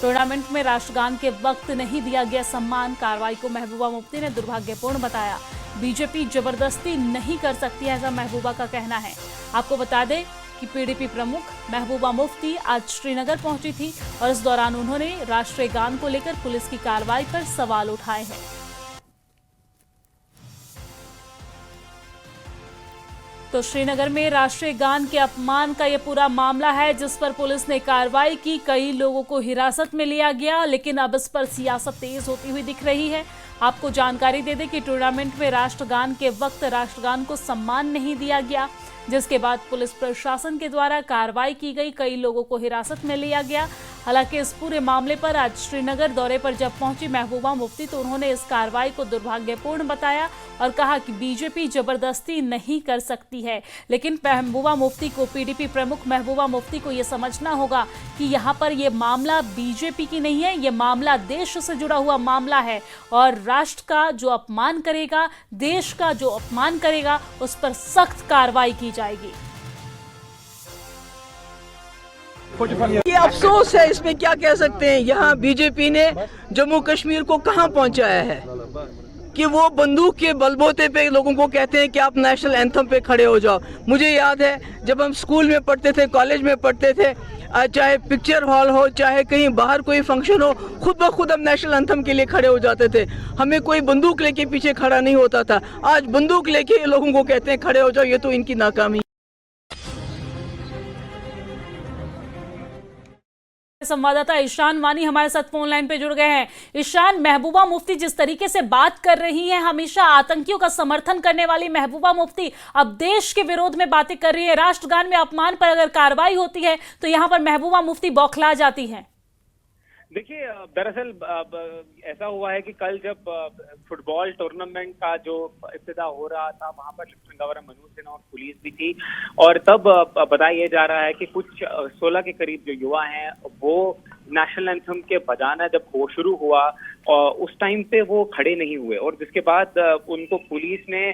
Tournament में राष्ट्रगान के वक्त नहीं दिया गया सम्मान। कार्रवाई को महबूबा मुफ्ती ने दुर्भाग्यपूर्ण बताया। बीजेपी जबरदस्ती नहीं कर सकती, ऐसा महबूबा का कहना है। आपको बता दें कि पीडीपी प्रमुख महबूबा मुफ्ती आज श्रीनगर पहुंची थी और इस दौरान उन्होंने राष्ट्रीय गान को लेकर पुलिस की कार्रवाई पर सवाल उठाए हैं। तो श्रीनगर में राष्ट्रीय गान के अपमान का यह पूरा मामला है, जिस पर पुलिस ने कार्रवाई की। कई लोगों को हिरासत में लिया गया, लेकिन अब इस पर सियासत तेज होती हुई दिख रही है। आपको जानकारी दे दें कि टूर्नामेंट में राष्ट्रगान के वक्त राष्ट्रगान को सम्मान नहीं दिया गया, जिसके बाद पुलिस प्रशासन के द्वारा कार्रवाई की गई। कई लोगों को हिरासत में लिया गया। हालांकि इस पूरे मामले पर आज श्रीनगर दौरे पर जब पहुंची महबूबा मुफ्ती तो उन्होंने इस कार्रवाई को दुर्भाग्यपूर्ण बताया और कहा कि बीजेपी जबरदस्ती नहीं कर सकती है। लेकिन महबूबा मुफ्ती को, पीडीपी प्रमुख महबूबा मुफ्ती को यह समझना होगा कि यहाँ पर यह मामला बीजेपी की नहीं है, यह मामला देश से जुड़ा हुआ मामला है और राष्ट्र का जो अपमान करेगा, देश का जो अपमान करेगा, उस पर सख्त कार्रवाई की जाएगी। ये अफसोस है, इसमें क्या कह सकते हैं। यहाँ बीजेपी ने जम्मू कश्मीर को कहाँ पहुँचाया है कि वो बंदूक के बलबूते पे लोगों को कहते हैं कि आप नेशनल एंथम पे खड़े हो जाओ। मुझे याद है जब हम स्कूल में पढ़ते थे, कॉलेज में पढ़ते थे, चाहे पिक्चर हॉल हो, चाहे कहीं बाहर कोई फंक्शन हो, खुद ब खुद हम नेशनल एंथम के लिए खड़े हो जाते थे। हमें कोई बंदूक लेके पीछे खड़ा नहीं होता था। आज बंदूक लेके लोगों को कहते हैं खड़े हो जाओ, ये तो इनकी नाकामी। संवाददाता ईशान वानी हमारे साथ फोन लाइन पे जुड़ गए हैं। ईशान, महबूबा मुफ्ती जिस तरीके से बात कर रही हैं, हमेशा आतंकियों का समर्थन करने वाली महबूबा मुफ्ती अब देश के विरोध में बातें कर रही है। राष्ट्रगान में अपमान पर अगर कार्रवाई होती है तो यहां पर महबूबा मुफ्ती बौखला जाती हैं। देखिए, दरअसल ऐसा हुआ है कि कल जब फुटबॉल टूर्नामेंट का जो इफ्तिताह हो रहा था, वहां पर लेफ्टिनेंट गवर्नर मनोज सिन्हा और पुलिस भी थी और तब बताया जा रहा है कि कुछ 16 के करीब जो युवा हैं वो नेशनल एंथम के बजाना जब वो शुरू हुआ और उस टाइम पे वो खड़े नहीं हुए और जिसके बाद उनको पुलिस ने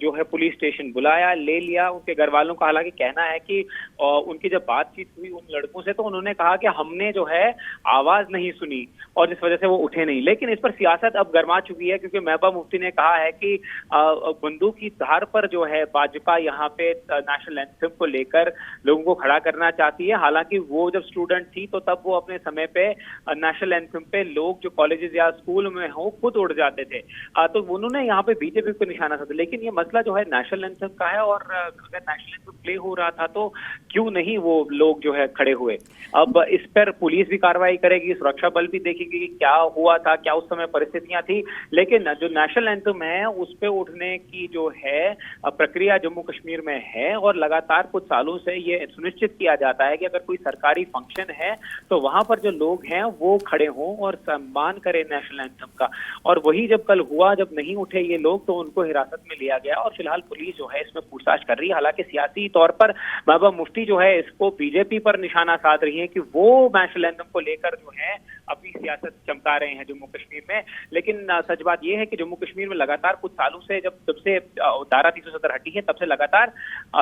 जो है पुलिस स्टेशन बुलाया, ले लिया। उनके घर वालों का हालांकि कहना है कि उनकी जब बातचीत हुई उन लड़कों से तो उन्होंने कहा कि हमने जो है आवाज नहीं सुनी और जिस वजह से वो उठे नहीं। लेकिन इस पर सियासत अब गर्मा चुकी है क्योंकि महबूबा मुफ्ती ने कहा है कि बंदूक की धार पर जो है भाजपा यहाँ पे नेशनल एंथम को लेकर लोगों को खड़ा करना चाहती है। हालांकि वो जब स्टूडेंट थी तो तब वो अपने समय पे नेशनल एंथम पे लोग जो कॉलेजेस या स्कूल में हो खुद उड़ जाते थे, तो उन्होंने यहाँ पे बीजेपी को निशाना साधा। लेकिन ये मसला जो है नेशनल एंथम का है और अगर नेशनल एंथम प्ले हो रहा था तो क्यों नहीं वो लोग जो है खड़े हुए। अब इस पर पुलिस भी कार्रवाई करेगी, सुरक्षा बल भी देखेगी कि क्या हुआ था, क्या उस समय परिस्थितियां थी। लेकिन जो नेशनल एंथम है उस पे उठने की जो है प्रक्रिया जम्मू कश्मीर में है और लगातार कुछ सालों से ये सुनिश्चित किया जाता है कि अगर कोई सरकारी फंक्शन है तो वहां पर जो लोग हैं वो खड़े हों और सम्मान करें नेशनल एंथम का। और वही जब कल हुआ, जब नहीं उठे ये लोग तो उनको हिरासत में लिया गया और फिलहाल पुलिस जो है इसमें पूछताछ कर रही है। हालांकि सियासी तौर पर महबूबा मुफ्ती जो है इसको बीजेपी पर निशाना साध रही है कि वो नेशनल एंथम को लेकर जो है अपनी सियासत चमका रहे हैं जम्मू कश्मीर में। लेकिन सच बात यह है कि जम्मू कश्मीर में लगातार कुछ सालों से जब से धारा 370 हटी है तब से लगातार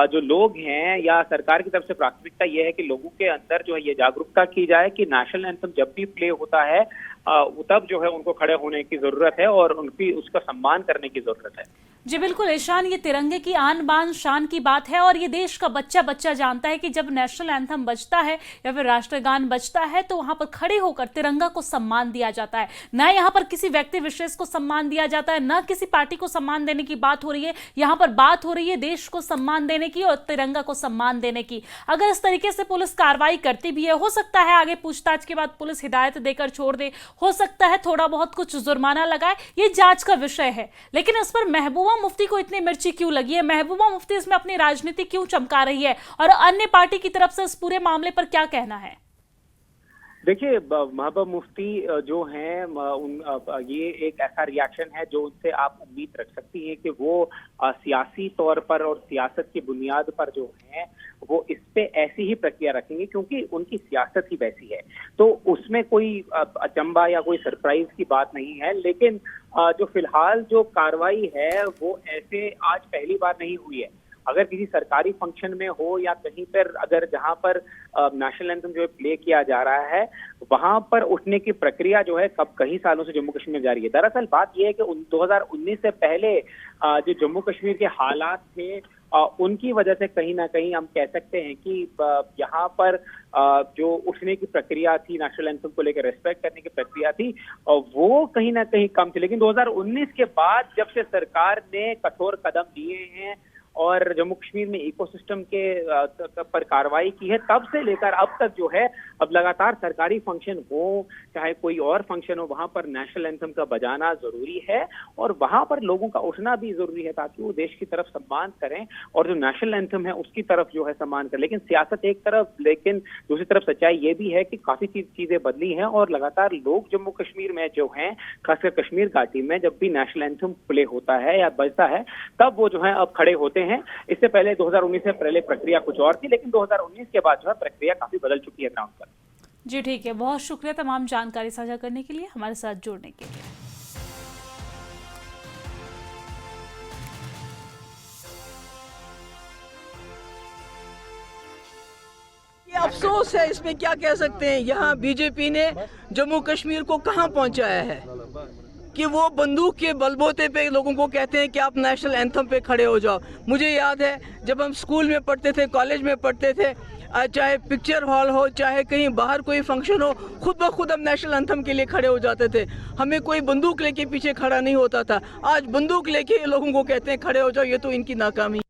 जो लोग हैं या सरकार की तरफ से प्राथमिकता यह है कि लोगों के अंदर जो है ये जागरूकता की जाए कि नेशनल एंथम जब भी प्ले होता है तब जो है उनको खड़े होने की जरूरत है और उनकी उसका सम्मान करने की जरूरत है। जी बिल्कुल ईशान, ये तिरंगे की आन बान शान की बात है और ये देश का बच्चा बच्चा जानता है कि जब नेशनल एंथम बजता है या फिर राष्ट्रगान बजता है तो वहां पर खड़े होकर तिरंगा को सम्मान दिया जाता है। ना यहाँ पर किसी व्यक्ति विशेष को सम्मान दिया जाता है, ना किसी पार्टी को सम्मान देने की बात हो रही है। यहाँ पर बात हो रही है देश को सम्मान देने की और तिरंगा को सम्मान देने की। अगर इस तरीके से पुलिस कार्रवाई करती भी है, हो सकता है आगे पूछताछ के बाद पुलिस हिदायत देकर छोड़ दे, हो सकता है थोड़ा बहुत कुछ जुर्माना लगाए, ये जांच का विषय है। लेकिन इस पर महबूबा मुफ्ती को इतनी मिर्ची क्यों लगी है? महबूबा मुफ्ती इसमें अपनी राजनीति क्यों चमका रही है और अन्य पार्टी की तरफ से इस पूरे मामले पर क्या कहना है? देखिए, महबूबा मुफ्ती जो हैं ये एक ऐसा रिएक्शन है जो उनसे आप उम्मीद रख सकती हैं कि वो सियासी तौर पर और सियासत की बुनियाद पर जो है वो इस पे ऐसी ही प्रक्रिया रखेंगे क्योंकि उनकी सियासत ही वैसी है। तो उसमें कोई अचंभा या कोई सरप्राइज की बात नहीं है। लेकिन जो फिलहाल जो कार्रवाई है वो ऐसे आज पहली बार नहीं हुई है। अगर किसी सरकारी फंक्शन में हो या कहीं पर अगर जहां पर नेशनल एंथम जो है प्ले किया जा रहा है, वहां पर उठने की प्रक्रिया जो है कब कई सालों से जम्मू कश्मीर में जारी है। दरअसल बात यह है कि 2019 से पहले जो जम्मू कश्मीर के हालात थे उनकी वजह से कहीं ना कहीं हम कह सकते हैं कि यहाँ पर जो उठने की प्रक्रिया थी, नेशनल एंथम को लेकर रेस्पेक्ट करने की प्रक्रिया थी, वो कहीं ना कहीं कम थी। लेकिन 2019 के बाद जब से सरकार ने कठोर कदम लिए हैं और जम्मू कश्मीर में इकोसिस्टम के पर कार्रवाई की है, तब से लेकर अब तक जो है अब लगातार सरकारी फंक्शन हो चाहे कोई और फंक्शन हो, वहां पर नेशनल एंथम का बजाना जरूरी है और वहां पर लोगों का उठना भी जरूरी है ताकि वो देश की तरफ सम्मान करें और जो नेशनल एंथम है उसकी तरफ जो है सम्मान करें। लेकिन सियासत एक तरफ, लेकिन दूसरी तरफ सच्चाई ये भी है कि काफी चीजें बदली हैं और लगातार लोग जम्मू कश्मीर में जो हैं, खासकर कश्मीर घाटी में, जब भी नेशनल एंथम प्ले होता है या बजता है तब वो जो है अब खड़े होते हैं। इससे पहले 2019 से पहले प्रक्रिया कुछ और थी, लेकिन 2019 के बाद जो है प्रक्रिया काफी बदल चुकी है ग्राउंड पर। जी ठीक है, बहुत शुक्रिया तमाम जानकारी साझा करने के लिए, हमारे साथ जुड़ने के लिए। ये अफसोस है, इसमें क्या कह सकते हैं। यहाँ बीजेपी ने जम्मू कश्मीर को कहाँ पहुँचाया है कि वो बंदूक के बलबूते पे लोगों को कहते हैं कि आप नेशनल एंथम पे खड़े हो जाओ। मुझे याद है जब हम स्कूल में पढ़ते थे, कॉलेज में पढ़ते थे, चाहे पिक्चर हॉल हो चाहे कहीं बाहर कोई फंक्शन हो, खुद ब खुद हम नेशनल एंथम के लिए खड़े हो जाते थे। हमें कोई बंदूक लेके पीछे खड़ा नहीं होता था। आज बंदूक लेके लोगों को कहते हैं खड़े हो जाओ, ये तो इनकी नाकामी।